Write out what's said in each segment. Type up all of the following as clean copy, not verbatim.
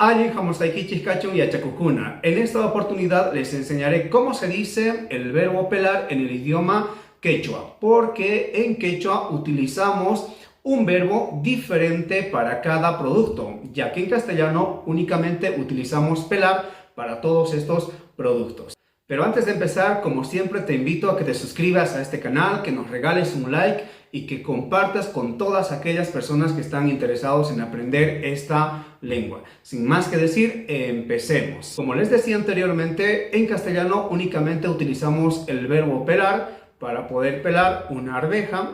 Ali Hamosaiki Chiskachun y Achakukuna. En esta oportunidad les enseñaré cómo se dice el verbo pelar en el idioma quechua, porque en quechua utilizamos un verbo diferente para cada producto, ya que en castellano únicamente utilizamos pelar para todos estos productos. Pero antes de empezar, como siempre, te invito a que te suscribas a este canal, que nos regales un like y que compartas con todas aquellas personas que están interesados en aprender esta lengua. Sin más que decir, empecemos. Como les decía anteriormente, en castellano únicamente utilizamos el verbo pelar para poder pelar una arveja,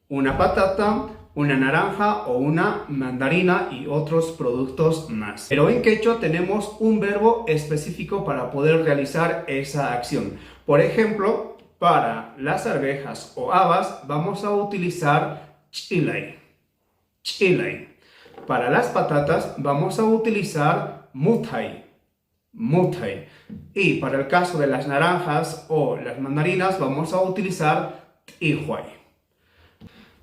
una patata, una naranja o una mandarina y otros productos más. Pero en quechua tenemos un verbo específico para poder realizar esa acción. Por ejemplo, para las arvejas o habas vamos a utilizar chilay, chilay. Para las patatas vamos a utilizar mutay, mutay. Y para el caso de las naranjas o las mandarinas vamos a utilizar tihuay.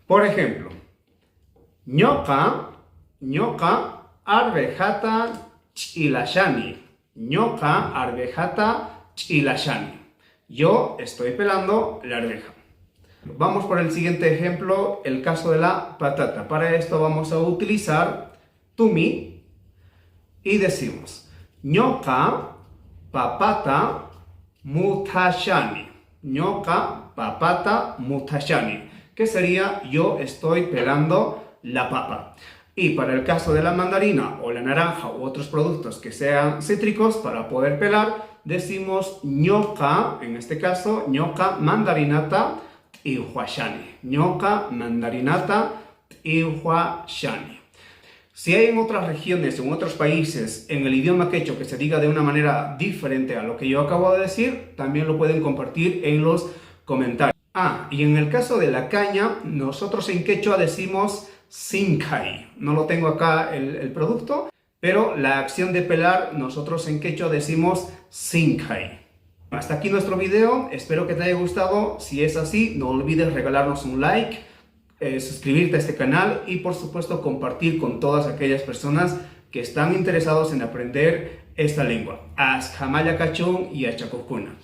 Por ejemplo, ñoqa arvejata ch'ilashani. Ñoqa arvejata ch'ilashani. Yo estoy pelando la arveja. Vamos por el siguiente ejemplo, el caso de la patata. Para esto vamos a utilizar tumi y decimos ñoqa papata mutashani. Ñoqa papata mutashani, que sería yo estoy pelando la papa. Y para el caso de la mandarina o la naranja u otros productos que sean cítricos, para poder pelar decimos ñoqa, en este caso ñoqa mandarinata tihuashani. Ñoqa mandarinata tihuashani. Si hay en otras regiones, en otros países, en el idioma quechua que se diga de una manera diferente a lo que yo acabo de decir, también lo pueden compartir en los comentarios. Y en el caso de la caña, nosotros en quechua decimos sincay. No lo tengo acá el producto, pero la acción de pelar, nosotros en quechua decimos sincay. Hasta aquí nuestro video, espero que te haya gustado. Si es así, no olvides regalarnos un like, suscribirte a este canal y por supuesto compartir con todas aquellas personas que están interesados en aprender esta lengua. Askamaya Kachun y Achakukuna.